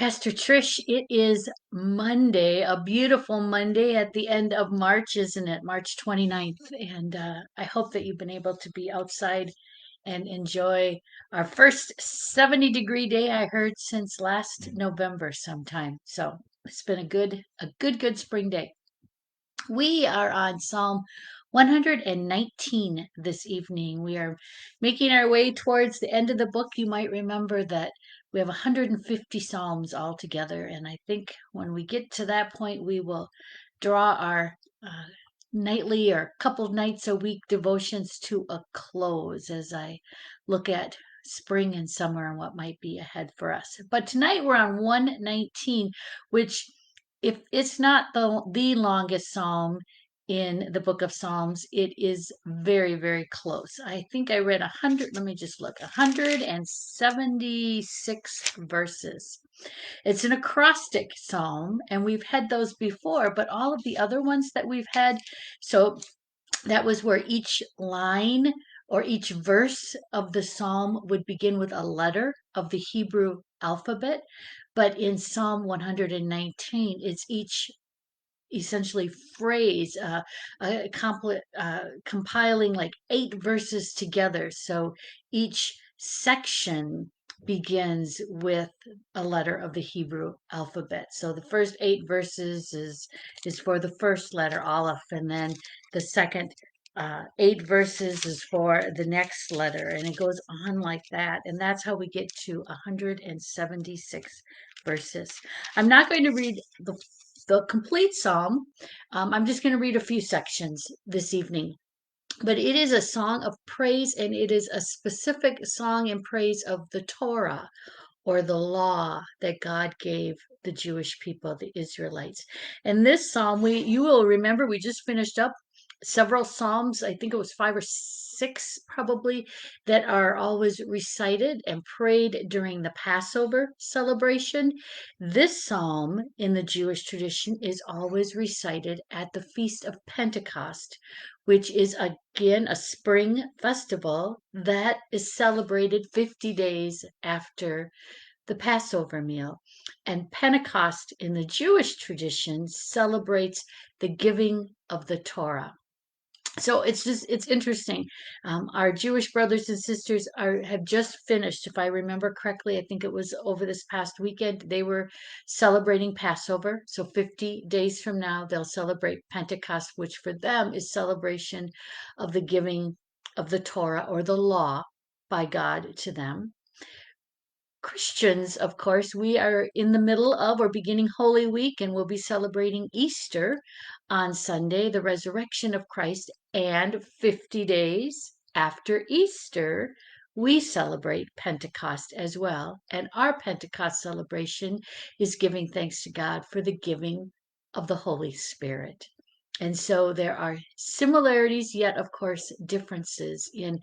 Pastor Trish, it is Monday, a beautiful Monday at the end of March, isn't it? March 29th. And I hope that you've been able to be outside and enjoy our first 70-degree day, I heard, since last November sometime. So it's been a good spring day. We are on Psalm 119 this evening. We are making our way towards the end of the book. You might remember that we have 150 Psalms altogether, and I think when we get to that point, we will draw our nightly or couple nights a week devotions to a close as I look at spring and summer and what might be ahead for us. But tonight we're on 119, which if it's not the longest psalm in the book of Psalms, it is very, very close. I think I read 100, let me just look, 176 verses. It's an acrostic psalm, and we've had those before, but all of the other ones that we've had, so that was where each line or each verse of the psalm would begin with a letter of the Hebrew alphabet. But in Psalm 119, it's each essentially phrase, compiling like 8 verses together. So each section begins with a letter of the Hebrew alphabet. So the first 8 verses is for the first letter, Aleph, and then the second 8 verses is for the next letter, and it goes on like that. And that's how we get to 176 verses. I'm not going to read the complete psalm. I'm just going to read a few sections this evening. But it is a song of praise, and it is a specific song in praise of the Torah, or the law that God gave the Jewish people, the Israelites. And this psalm, you will remember, we just finished up several psalms. I think it was 5 or 6 probably, that are always recited and prayed during the Passover celebration. This psalm in the Jewish tradition is always recited at the Feast of Pentecost, which is again a spring festival that is celebrated 50 days after the Passover meal. And Pentecost in the Jewish tradition celebrates the giving of the Torah. So it's interesting. Our Jewish brothers and sisters have just finished, if I remember correctly, I think it was over this past weekend, they were celebrating Passover. So 50 days from now, they'll celebrate Pentecost, which for them is celebration of the giving of the Torah, or the law, by God to them. Christians, of course, we are in the middle of or beginning Holy Week, and we'll be celebrating Easter on Sunday, the resurrection of Christ. And 50 days after Easter, we celebrate Pentecost as well. And our Pentecost celebration is giving thanks to God for the giving of the Holy Spirit. And so there are similarities, yet, of course, differences in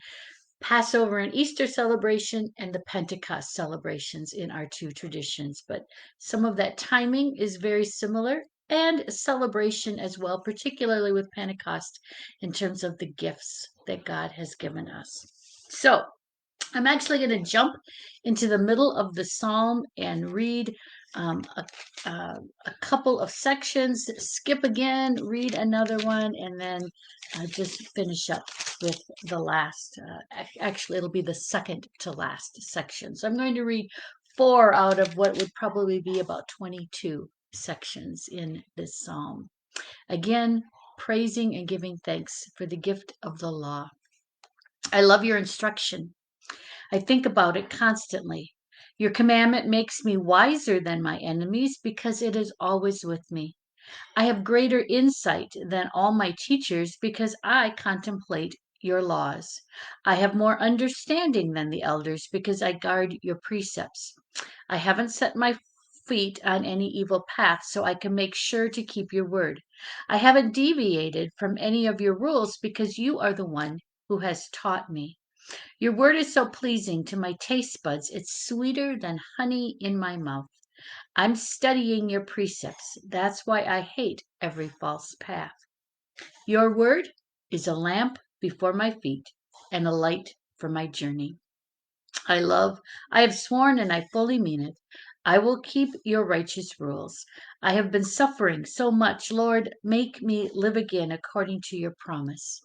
Passover and Easter celebration and the Pentecost celebrations in our two traditions. But some of that timing is very similar, and celebration as well, particularly with Pentecost in terms of the gifts that God has given us. So I'm actually going to jump into the middle of the psalm and read um, a, a couple of sections, skip again, read another one, and then just finish up with the last. Actually, it'll be the second to last section. So I'm going to read 4 out of what would probably be about 22 sections in this psalm. Again, praising and giving thanks for the gift of the law. I love your instruction. I think about it constantly. Your commandment makes me wiser than my enemies because it is always with me. I have greater insight than all my teachers because I contemplate your laws. I have more understanding than the elders because I guard your precepts. I haven't set my feet on any evil path so I can make sure to keep your word. I haven't deviated from any of your rules because you are the one who has taught me. Your word is so pleasing to my taste buds, it's sweeter than honey in my mouth. I'm studying your precepts. That's why I hate every false path. Your word is a lamp before my feet and a light for my journey. I have sworn and I fully mean it. I will keep your righteous rules. I have been suffering so much. Lord, make me live again according to your promise.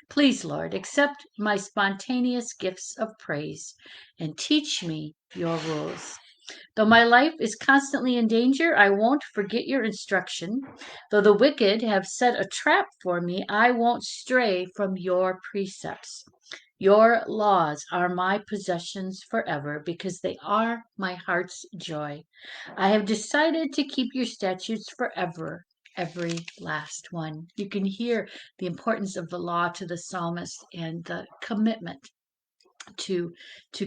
Please, Lord, accept my spontaneous gifts of praise and teach me your rules. Though my life is constantly in danger, I won't forget your instruction. Though the wicked have set a trap for me, I won't stray from your precepts. Your laws are my possessions forever because they are my heart's joy. I have decided to keep your statutes forever, every last one. You can hear the importance of the law to the psalmist and the commitment to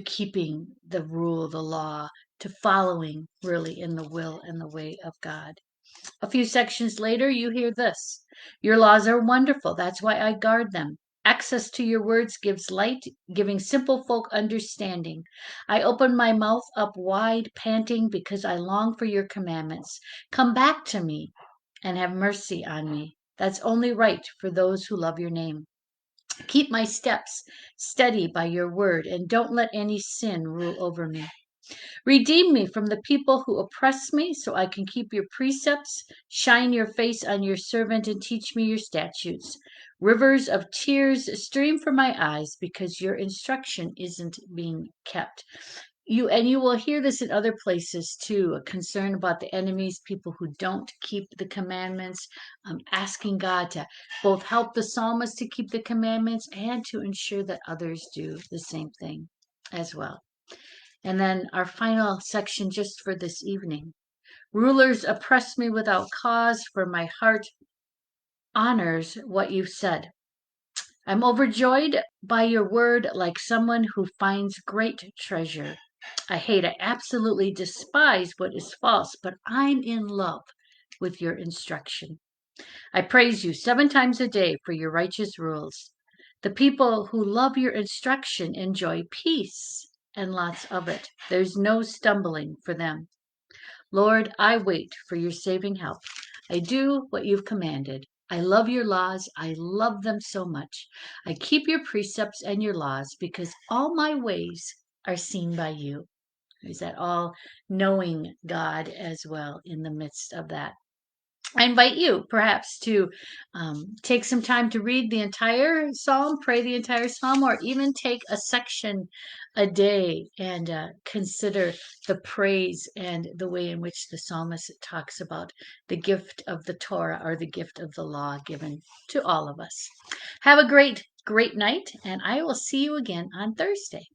keeping the rule, the law, to following really in the will and the way of God. A few sections later, you hear this: Your laws are wonderful. That's why I guard them. Access to your words gives light, giving simple folk understanding. I open my mouth up wide, panting, because I long for your commandments. Come back to me and have mercy on me. That's only right for those who love your name. Keep my steps steady by your word, and don't let any sin rule over me. Redeem me from the people who oppress me so I can keep your precepts. Shine your face on your servant and teach me your statutes. Rivers of tears stream from my eyes because your instruction isn't being kept. You will hear this in other places too, a concern about the enemies, people who don't keep the commandments, asking God to both help the psalmist to keep the commandments and to ensure that others do the same thing as well. And then our final section just for this evening. Rulers oppress me without cause, for my heart honors what you've said. I'm overjoyed by your word like someone who finds great treasure. I absolutely despise what is false, but I'm in love with your instruction. I praise you 7 times a day for your righteous rules. The people who love your instruction enjoy peace and lots of it. There's no stumbling for them. Lord, I wait for your saving help. I do what you've commanded. I love your laws. I love them so much. I keep your precepts and your laws because all my ways are seen by you. Is that all knowing God as well in the midst of that? I invite you perhaps to take some time to read the entire psalm, pray the entire psalm, or even take a section a day and consider the praise and the way in which the psalmist talks about the gift of the Torah or the gift of the law given to all of us. Have a great, great night, and I will see you again on Thursday.